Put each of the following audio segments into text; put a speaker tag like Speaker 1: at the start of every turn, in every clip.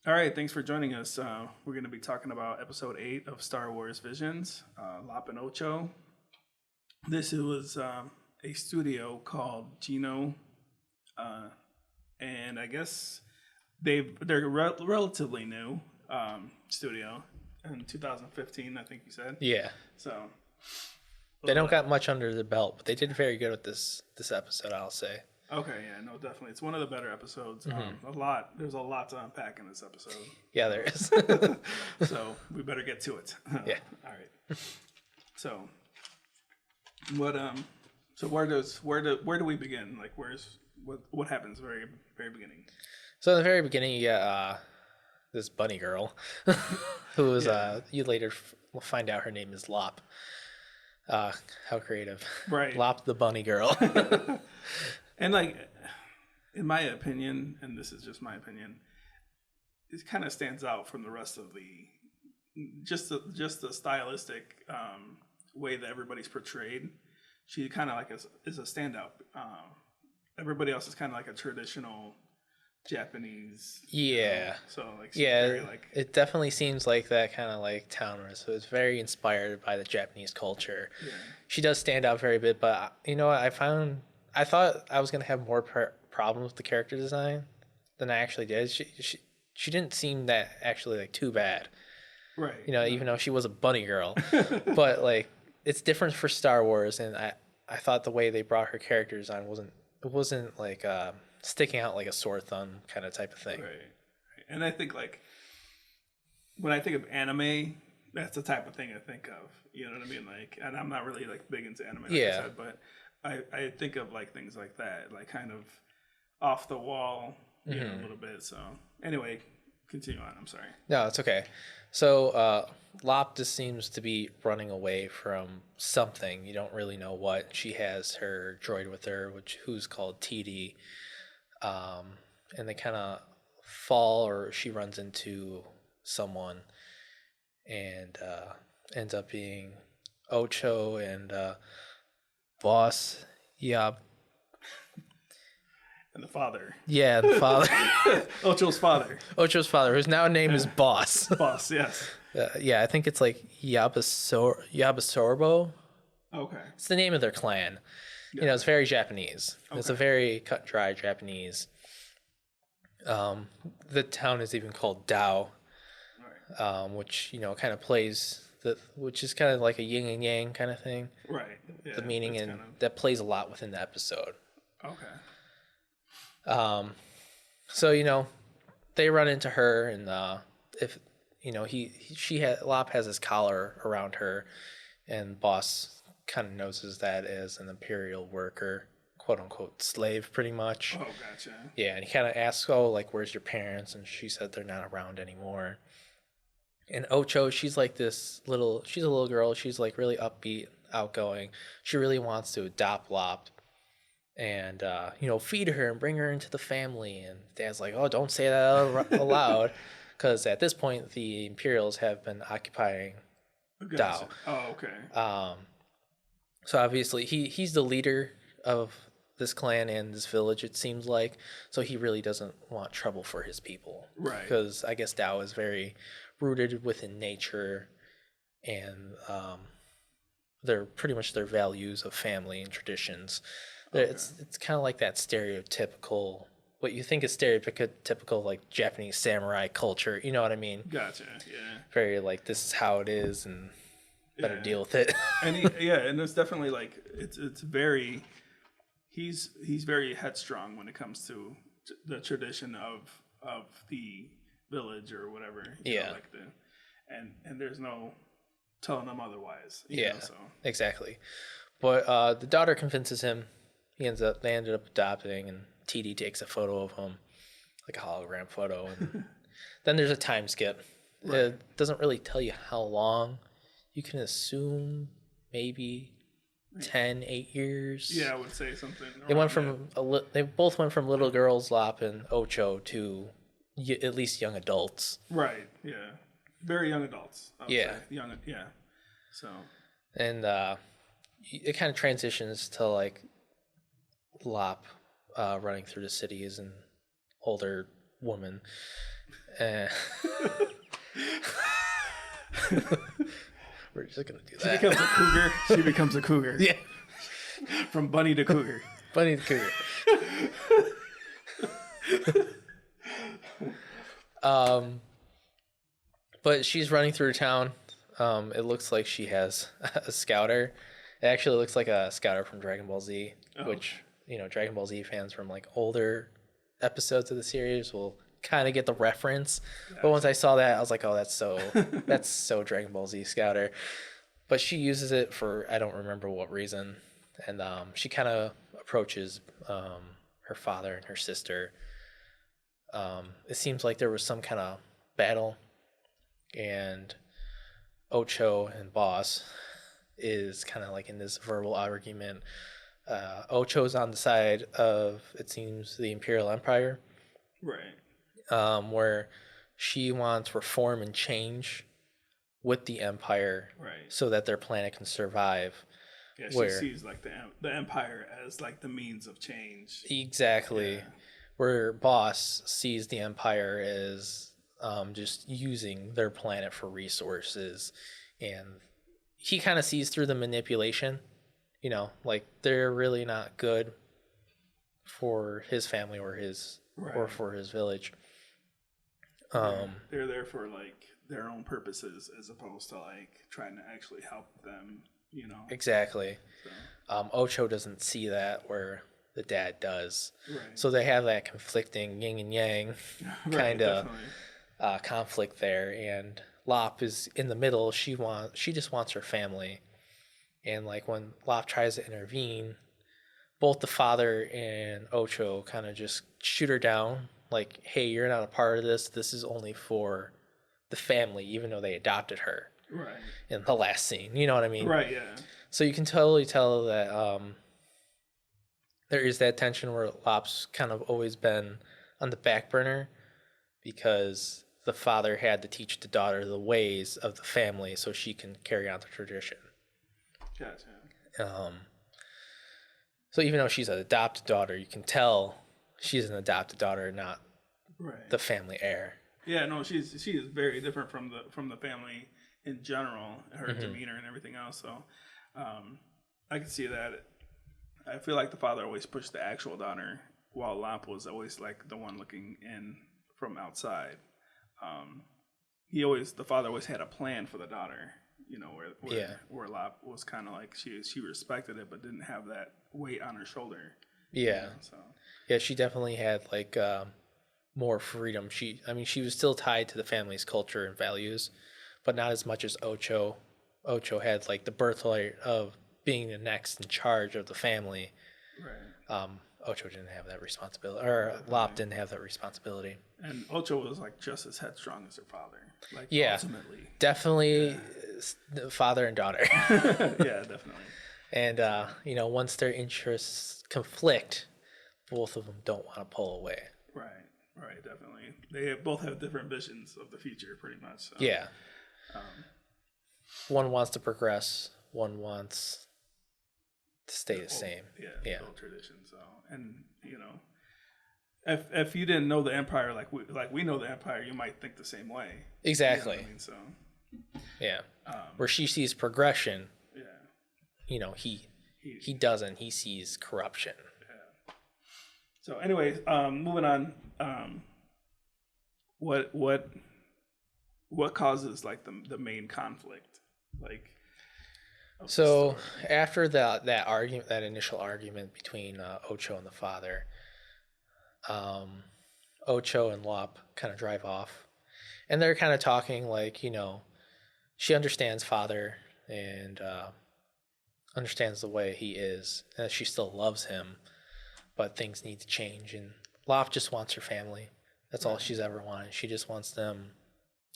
Speaker 1: All right, thanks for joining us. We're going to be talking about episode 8 of Star Wars Visions, Lop and Ocho. This was a studio called Geno, and I guess they're relatively new studio in 2015, I think you said.
Speaker 2: Yeah.
Speaker 1: So
Speaker 2: They don't got much under their belt, but they did very good with this episode, I'll say.
Speaker 1: Okay, yeah, no, definitely. It's one of the better episodes.
Speaker 2: Mm-hmm.
Speaker 1: There's a lot to unpack in this episode.
Speaker 2: Yeah, there is.
Speaker 1: So we better get to it.
Speaker 2: Yeah.
Speaker 1: All right. So where do we begin? Like, what happens very beginning?
Speaker 2: So in the very beginning, you got this bunny girl, who is you later will find out her name is Lop. How creative,
Speaker 1: right?
Speaker 2: Lop the bunny girl.
Speaker 1: And like, in my opinion, and this is just my opinion, it kind of stands out from the rest of the stylistic way that everybody's portrayed. She kind of like is a standout. Everybody else is kind of like a traditional Japanese.
Speaker 2: Yeah.
Speaker 1: So like,
Speaker 2: yeah, it definitely seems like that kind of like town. So it's very inspired by the Japanese culture. Yeah. She does stand out very bit, but you know what? I thought I was gonna have more problems with the character design than I actually did. She didn't seem that actually like too bad.
Speaker 1: Right.
Speaker 2: You know, even though she was a bunny girl, but like it's different for Star Wars, and I thought the way they brought her character design wasn't like sticking out like a sore thumb kind of type of thing.
Speaker 1: Right. And I think like when I think of anime, that's the type of thing I think of. You know what I mean? Like, and I'm not really like big into anime, like I said, but I think of like things like that, like kind of off the wall, you know, a little bit. So anyway, continue on. I'm sorry.
Speaker 2: No, it's okay. So Lop just seems to be running away from something. You don't really know what. She has her droid with her, who's called TD. And they kind of fall, or she runs into someone, and ends up being Ocho and Boss. Yeah.
Speaker 1: And the father.
Speaker 2: Yeah, the father.
Speaker 1: Ocho's father.
Speaker 2: Ocho's father, whose now name is Boss.
Speaker 1: Boss, yes.
Speaker 2: Yeah, I think it's like Yabasorbo.
Speaker 1: Okay.
Speaker 2: It's the name of their clan. Yeah. You know, it's very Japanese. Okay. It's a very cut and dry Japanese. The town is even called Dao, right. Which, you know, kind of plays which is kind of like a yin and yang kind of thing.
Speaker 1: Right. Yeah,
Speaker 2: the meaning and that plays a lot within the episode.
Speaker 1: Okay.
Speaker 2: So, you know, they run into her, and if you know, Lop has his collar around her, and Boss kind of noses that as an imperial worker, quote unquote slave, pretty much.
Speaker 1: Oh, gotcha.
Speaker 2: Yeah, and he kind of asks, "Oh, like, where's your parents?" And she said they're not around anymore. And Ocho, she's a little girl. She's like really upbeat, outgoing. She really wants to adopt Lop and you know, feed her and bring her into the family. And Dad's like, "Oh, don't say that aloud," because at this point the Imperials have been occupying Dao.
Speaker 1: Oh, okay.
Speaker 2: So obviously he's the leader of this clan and this village, it seems like. So he really doesn't want trouble for his people,
Speaker 1: right? Because
Speaker 2: I guess Dao is very rooted within nature, and they're pretty much their values of family and traditions. Okay. It's kind of like that stereotypical, what you think is stereotypical like Japanese samurai culture. You know what I mean?
Speaker 1: Gotcha. Yeah.
Speaker 2: Very like, this is how it is, and better deal with it.
Speaker 1: And and it's definitely like it's very. He's very headstrong when it comes to the tradition of the village or whatever. You know, like and there's no telling them otherwise. You know, so.
Speaker 2: Exactly. But the daughter convinces him. They ended up adopting, and TD takes a photo of him, like a hologram photo, and then there's a time skip. Right. It doesn't really tell you how long. You can assume maybe 8 years.
Speaker 1: Yeah, I would say something.
Speaker 2: They both went from little girls, Lop and Ocho, to at least young adults.
Speaker 1: Right. Yeah. Very young adults.
Speaker 2: Yeah.
Speaker 1: Young. Yeah. So.
Speaker 2: And it kind of transitions to like Lop running through the city as an older woman, And we're just gonna do that.
Speaker 1: She becomes a cougar. She becomes a cougar.
Speaker 2: Yeah.
Speaker 1: From bunny to cougar.
Speaker 2: Bunny to cougar. But she's running through town. It looks like she has a scouter. It actually looks like a scouter from Dragon Ball Z, which, Dragon Ball Z fans from like older episodes of the series will kind of get the reference. Yeah, but once I saw that, I was like, oh, that's so Dragon Ball Z scouter. But she uses it for, I don't remember what reason. And she kind of approaches her father and her sister. It seems like there was some kind of battle, and Ocho and Boss is kind of like in this verbal argument. Ocho's on the side of, it seems, the Imperial Empire.
Speaker 1: Right.
Speaker 2: Where she wants reform and change with the Empire,
Speaker 1: right,
Speaker 2: so that their planet can survive.
Speaker 1: Yeah, she sees like the Empire as like the means of change.
Speaker 2: Exactly. Yeah. Where Boss sees the Empire as just using their planet for resources, and he kind of sees through the manipulation. Like they're really not good for his family or or for his village.
Speaker 1: They're there for like their own purposes as opposed to like trying to actually help them.
Speaker 2: Exactly. So. Ocho doesn't see that where the dad does.
Speaker 1: Right.
Speaker 2: So they have that conflicting yin and yang kind of conflict there. And Lop is in the middle. She just wants her family. And like when Lop tries to intervene, both the father and Ocho kind of just shoot her down. Like, hey, you're not a part of this. This is only for the family, even though they adopted her.
Speaker 1: Right.
Speaker 2: In the last scene. You know what I mean?
Speaker 1: Right, yeah.
Speaker 2: So you can totally tell that there is that tension where Lop's kind of always been on the back burner because the father had to teach the daughter the ways of the family so she can carry on the tradition.
Speaker 1: Gotcha.
Speaker 2: So even though she's an adopted daughter, you can tell she's an adopted daughter, not the family heir.
Speaker 1: Yeah, no, she is very different from the family in general, her demeanor and everything else. So I can see that. I feel like the father always pushed the actual daughter, while Lop was always like the one looking in from outside. The father always had a plan for the daughter, where Lop was kind of like she respected it, but didn't have that weight on her shoulder.
Speaker 2: Yeah. Yeah, she definitely had like more freedom. She was still tied to the family's culture and values, but not as much as Ocho. Ocho had like the birthright of being the next in charge of the family.
Speaker 1: Right.
Speaker 2: Ocho didn't have that responsibility, or Lop didn't have that responsibility.
Speaker 1: And Ocho was like just as headstrong as her father. Like ultimately.
Speaker 2: Definitely father and daughter.
Speaker 1: Yeah, definitely.
Speaker 2: And once their interests conflict, both of them don't want to pull away.
Speaker 1: Right, definitely. They both have different visions of the future, pretty much. So.
Speaker 2: Yeah. One wants to progress. One wants to stay the same.
Speaker 1: Yeah. Old tradition. So, and if you didn't know the Empire like we know the Empire, you might think the same way.
Speaker 2: Exactly.
Speaker 1: You know what I mean? So.
Speaker 2: Yeah. Where she sees progression.
Speaker 1: Yeah.
Speaker 2: He doesn't. He sees corruption.
Speaker 1: Yeah. So, anyways, moving on. What causes like the main conflict, like?
Speaker 2: So after that argument, that initial argument between Ocho and the father, Ocho and Lop kind of drive off, and they're kind of talking like she understands father and understands the way he is, and she still loves him, but things need to change, and Lop just wants her family. That's all she's ever wanted. She just wants them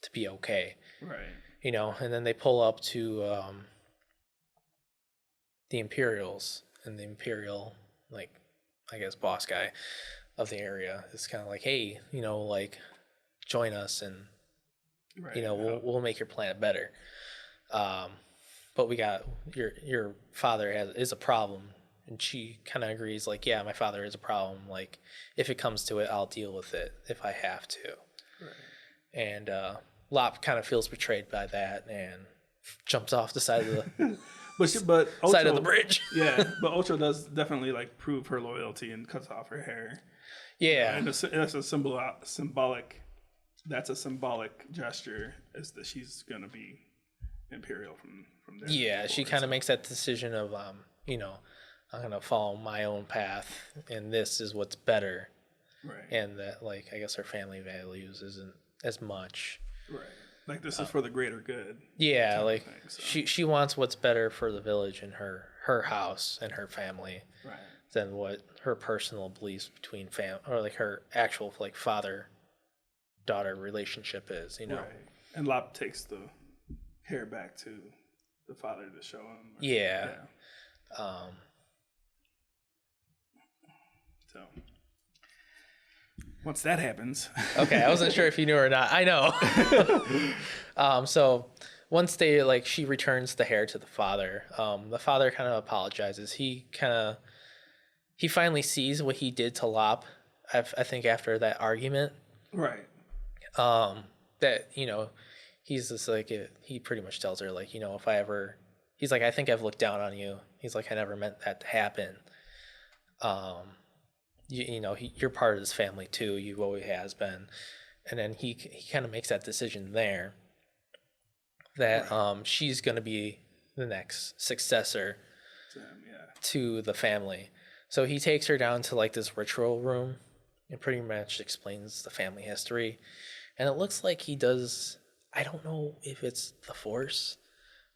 Speaker 2: to be okay.
Speaker 1: Right.
Speaker 2: And then they pull up to the Imperials, and the Imperial, like, I guess, boss guy of the area is kind of like, hey, join us, and we'll make your planet better. But we got your father is a problem. And she kind of agrees, like, yeah, my father is a problem. Like, if it comes to it, I'll deal with it if I have to.
Speaker 1: Right.
Speaker 2: And Lop kind of feels betrayed by that and jumps off the side of the
Speaker 1: but Ocho,
Speaker 2: side of the bridge.
Speaker 1: Yeah, but Ocho does definitely like prove her loyalty and cuts off her hair.
Speaker 2: Yeah,
Speaker 1: and that's a symbolic. That's a symbolic gesture, is that she's gonna be Imperial from there.
Speaker 2: Yeah, she kind of makes that decision of you know, I'm gonna follow my own path, and this is what's better.
Speaker 1: Right.
Speaker 2: And that, like, I guess her family values isn't as much.
Speaker 1: Right. Like, this is for the greater good.
Speaker 2: Yeah, like she wants what's better for the village and her house and her family.
Speaker 1: Right.
Speaker 2: Than what her personal beliefs between or like her actual like father-daughter relationship is, you know. Right.
Speaker 1: And Lop takes the hair back to the father to show him.
Speaker 2: Yeah.
Speaker 1: So once that happens.
Speaker 2: Okay, I wasn't sure if you knew or not. I know. So once she returns the hair to the father kind of apologizes. He finally sees what he did to Lop, I think, after that argument.
Speaker 1: Right.
Speaker 2: That, you know, he's just like, he pretty much tells her, like, you know, he's like, I think I've looked down on you. He's like, I never meant that to happen. You know, you're part of this family too. You always has been. And then he kind of makes that decision there that she's going to be the next successor to the family. So he takes her down to like this ritual room and pretty much explains the family history. And it looks like he does, I don't know if it's the Force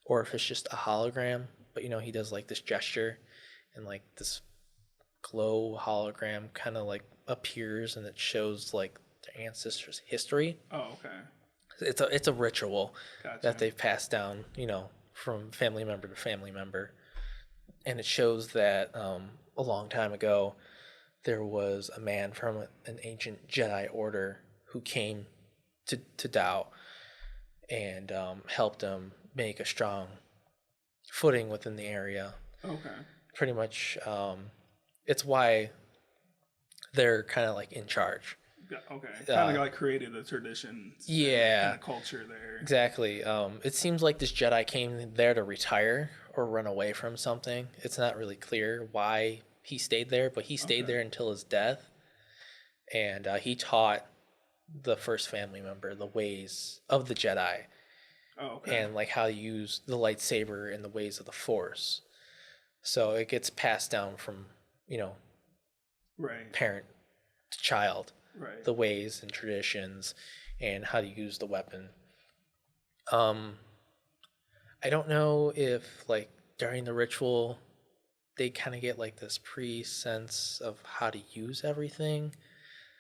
Speaker 2: or if it's just a hologram, but you know, he does like this gesture and like this glow hologram kind of like appears and it shows like their ancestors' history.
Speaker 1: Oh, okay.
Speaker 2: It's a ritual
Speaker 1: Gotcha.
Speaker 2: that they've passed down, you know, from family member to family member. And it shows that a long time ago, there was a man from an ancient Jedi order who came to Tao and helped him make a strong footing within the area.
Speaker 1: Okay.
Speaker 2: Pretty much, it's why they're kind of like in charge.
Speaker 1: Okay. Kind of like created the traditions.
Speaker 2: Yeah.
Speaker 1: And the culture there.
Speaker 2: Exactly. It seems like this Jedi came there to retire or run away from something. It's not really clear why he stayed there, but he stayed there until his death. And he taught the first family member the ways of the Jedi.
Speaker 1: Oh, okay.
Speaker 2: And like how to use the lightsaber in the ways of the Force. So it gets passed down from, you know, parent to child. Right. The ways and traditions and how to use the weapon. I don't know if like during the ritual they kind of get like this pre-sense of how to use everything,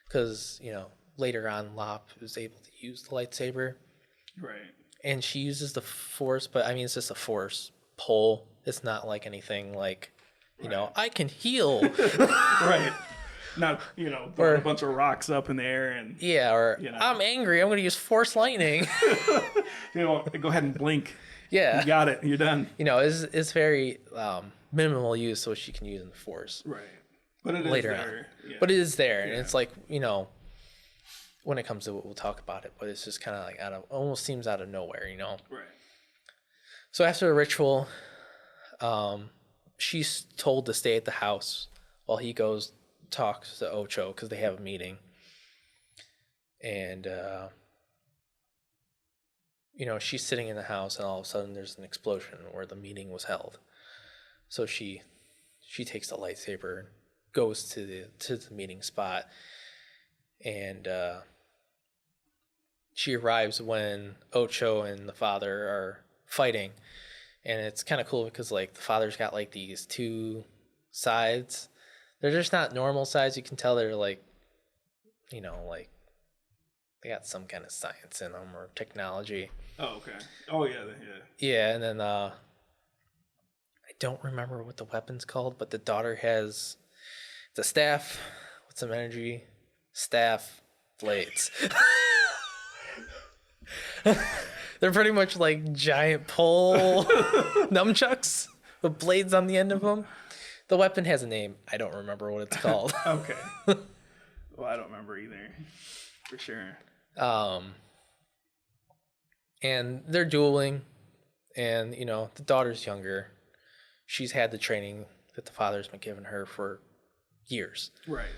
Speaker 2: because you know later on Lop is able to use the lightsaber,
Speaker 1: right?
Speaker 2: And she uses the Force, but I mean it's just a Force pull. It's not like anything like, you know, I can heal.
Speaker 1: Right. Not, you know, throwing a bunch of rocks up in the air and...
Speaker 2: Yeah, or, you know, I'm angry, I'm going to use Force Lightning.
Speaker 1: You know, go ahead and blink.
Speaker 2: Yeah.
Speaker 1: You got it, you're done.
Speaker 2: You know, it's very minimal use, so she can use in the Force.
Speaker 1: Right. But it later is there.
Speaker 2: Yeah. But it is there, and it's like, you know, when it comes to it, we'll talk about it, but it's just kind of like almost seems out of nowhere, you know?
Speaker 1: Right.
Speaker 2: So after the ritual, she's told to stay at the house while he goes talks to Ocho because they have a meeting. And you know, she's sitting in the house and all of a sudden there's an explosion where the meeting was held. So she takes the lightsaber and goes to the meeting spot, and she arrives when Ocho and the father are fighting. And it's kind of cool because like the father's got like these two sides. They're just not normal sides. You can tell they're like, you know, like they got some kind of science in them or technology.
Speaker 1: Oh, okay. Oh, yeah.
Speaker 2: Yeah, and then I don't remember what the weapon's called, but the daughter has the staff with some energy, staff, blades. They're pretty much like giant pole nunchucks with blades on the end of them. The weapon has a name. I don't remember what it's called.
Speaker 1: Okay. Well, I don't remember either, for sure.
Speaker 2: And they're dueling, and the daughter's younger. She's had the training that the father's been giving her for years.
Speaker 1: Right.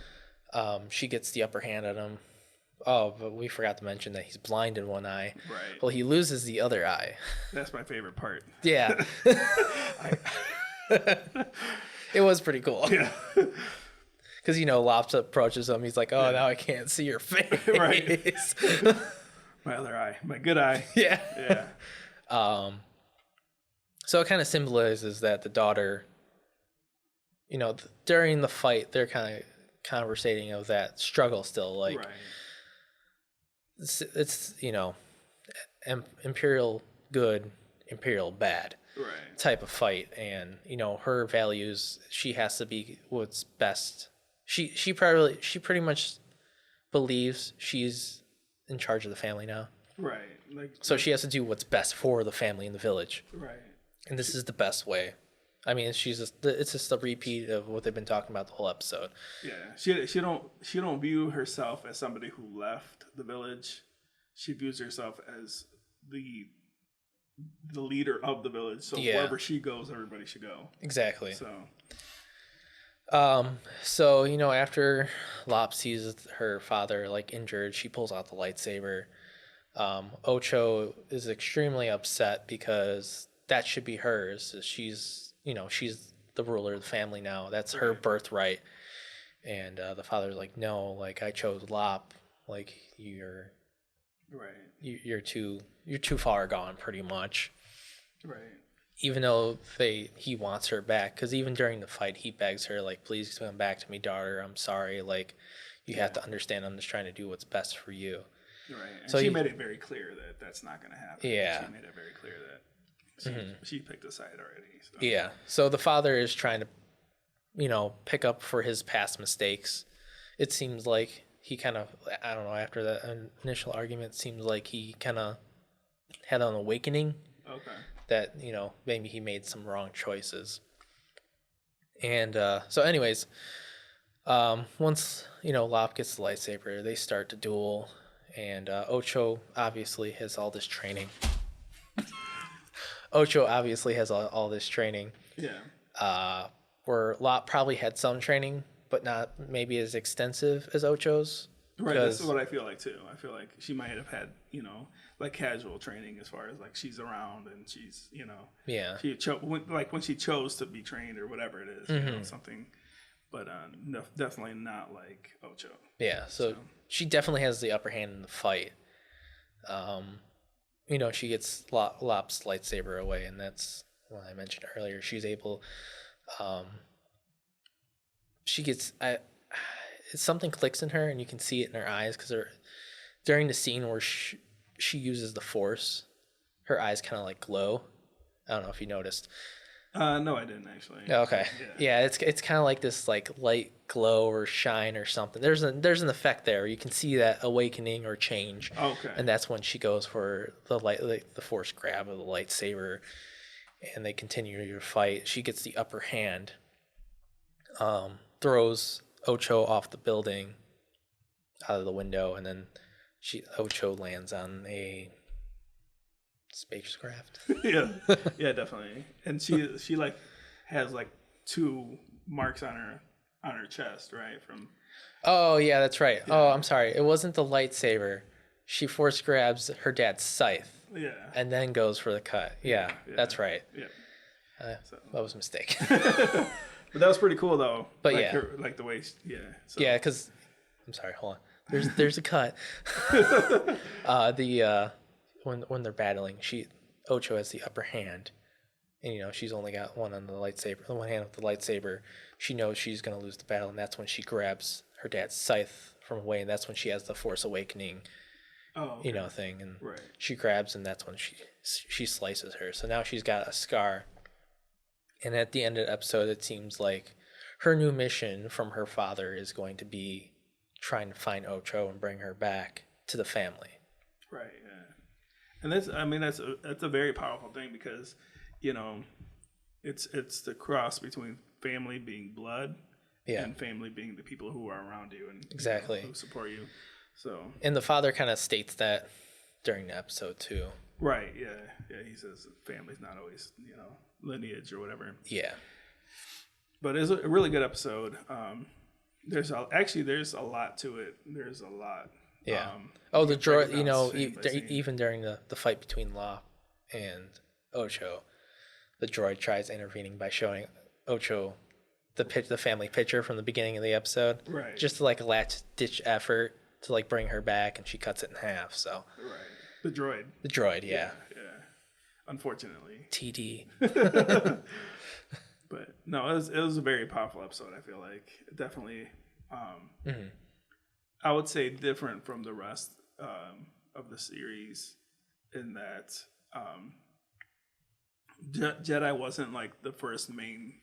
Speaker 2: She gets the upper hand on him. Oh, but we forgot to mention that he's blind in one eye.
Speaker 1: Right.
Speaker 2: Well, he loses the other eye.
Speaker 1: That's my favorite part.
Speaker 2: Yeah. It was pretty cool.
Speaker 1: Yeah.
Speaker 2: Because, Lops approaches him. He's like, oh, now I can't see your face.
Speaker 1: Right. My other eye. My good eye.
Speaker 2: Yeah.
Speaker 1: Yeah.
Speaker 2: So it kind of symbolizes that the daughter, during the fight, they're kind of conversating of that struggle still. Like,
Speaker 1: right.
Speaker 2: It's Imperial good, Imperial bad.
Speaker 1: Right.
Speaker 2: Type of fight. And, her values, she has to be what's best. She pretty much believes she's in charge of the family now.
Speaker 1: Right.
Speaker 2: So she has to do what's best for the family and the village.
Speaker 1: Right.
Speaker 2: And this is the best way. I mean, it's just a repeat of what they've been talking about the whole episode.
Speaker 1: Yeah. She don't view herself as somebody who left the village. She views herself as the leader of the village. So wherever she goes, everybody should go.
Speaker 2: Exactly.
Speaker 1: So
Speaker 2: after Lop sees her father injured, she pulls out the lightsaber. Ocho is extremely upset because that should be hers. She's the ruler of the family now. That's her birthright. And the father's like, no, I chose Lop. You're right. You're too far gone, pretty much.
Speaker 1: Right.
Speaker 2: Even though he wants her back, because even during the fight, he begs her, please come back to me, daughter. I'm sorry. You have to understand I'm just trying to do what's best for you.
Speaker 1: Right. And so she made it very clear that that's not going to happen.
Speaker 2: Yeah.
Speaker 1: She made it very clear that she picked a side already. So.
Speaker 2: Yeah. So the father is trying to, pick up for his past mistakes. It seems like he kind of, I don't know, after the initial argument, it seems like he kind of had an awakening.
Speaker 1: Okay.
Speaker 2: That, maybe he made some wrong choices. And so anyways, once, Lop gets the lightsaber, they start to duel. And Ocho obviously has all this training. All this training.
Speaker 1: Yeah.
Speaker 2: Where Lop probably had some training, but not maybe as extensive as Ocho's.
Speaker 1: Right, that's what I feel like too. I feel like she might have had, casual training as far as she's around and she's,
Speaker 2: yeah.
Speaker 1: When she chose to be trained or whatever it is, something, but no, definitely not like Ocho.
Speaker 2: Yeah, so she definitely has the upper hand in the fight. She gets Lop's lightsaber away, and that's what I mentioned earlier. She's able, she gets, something clicks in her, and you can see it in her eyes, because during the scene where she uses the Force, her eyes kind of glow. I don't know if you noticed.
Speaker 1: No, I didn't actually.
Speaker 2: Okay. Yeah, it's kind of like this light glow or shine or something. There's an effect there. You can see that awakening or change.
Speaker 1: Okay.
Speaker 2: And that's when she goes for the Force grab of the lightsaber, and they continue to fight. She gets the upper hand. Throws Ocho off the building, out of the window, and then Ocho lands on a spacecraft.
Speaker 1: Yeah, definitely. And she has 2 marks on her chest, right? From.
Speaker 2: Oh yeah, that's right. Yeah. Oh, I'm sorry. It wasn't the lightsaber. She force grabs her dad's scythe.
Speaker 1: Yeah.
Speaker 2: And then goes for the cut. Yeah. That's right.
Speaker 1: Yeah.
Speaker 2: That was a mistake.
Speaker 1: But that was pretty cool though.
Speaker 2: But
Speaker 1: the way. So.
Speaker 2: Yeah, because I'm sorry. Hold on. There's a cut. When they're battling, Ocho has the upper hand, and she's only got one hand with the lightsaber. She knows she's gonna lose the battle, and that's when she grabs her dad's scythe from away, and that's when she has the Force awakening, thing, and she grabs, and that's when she slices her. So now she's got a scar, and at the end of the episode, it seems like her new mission from her father is going to be trying to find Ocho and bring her back to the family.
Speaker 1: Right. Yeah. And that's a very powerful thing because, it's the cross between family being blood, and family being the people who are around you and
Speaker 2: exactly
Speaker 1: who support you. So.
Speaker 2: And the father kind of states that during the episode too.
Speaker 1: Right. Yeah. Yeah. He says family's not always, lineage or whatever.
Speaker 2: Yeah.
Speaker 1: But it's a really good episode. There's a lot to it. There's a lot.
Speaker 2: Yeah. The droid, even during the fight between Lop and Ocho, the droid tries intervening by showing Ocho the family picture from the beginning of the episode.
Speaker 1: Right.
Speaker 2: Just like a last ditch effort to like bring her back, and she cuts it in half. So.
Speaker 1: Right. The droid.
Speaker 2: The droid, yeah.
Speaker 1: Yeah. Unfortunately.
Speaker 2: TD.
Speaker 1: But no, it was a very powerful episode. I feel like definitely, I would say different from the rest of the series in that Jedi wasn't like the first main.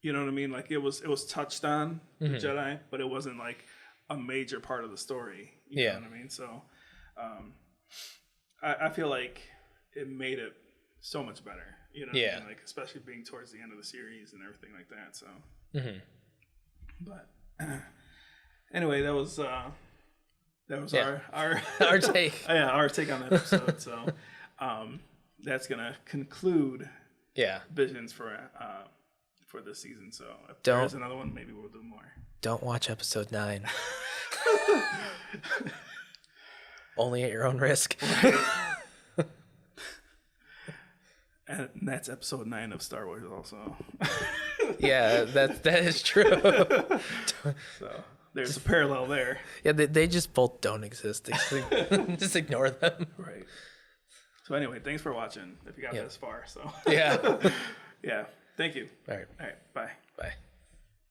Speaker 1: You know what I mean? Like it was touched on the Jedi, but it wasn't like a major part of the story. You know what I mean? So, I feel like it made it so much better. You know what I mean? Like especially being towards the end of the series and everything like that. So, but anyway, that was our
Speaker 2: our take.
Speaker 1: Our take on that episode. So, that's gonna conclude. Visions for this season. So if there's another one, maybe we'll do more.
Speaker 2: Don't watch episode 9. Only at your own risk.
Speaker 1: And that's episode 9 of Star Wars also.
Speaker 2: Yeah, that is true.
Speaker 1: So there's a parallel there.
Speaker 2: Yeah, they just both don't exist. Just ignore them.
Speaker 1: Right. So anyway, thanks for watching if you got this far. So
Speaker 2: yeah.
Speaker 1: Yeah. Thank you.
Speaker 2: All right.
Speaker 1: Bye.
Speaker 2: Bye.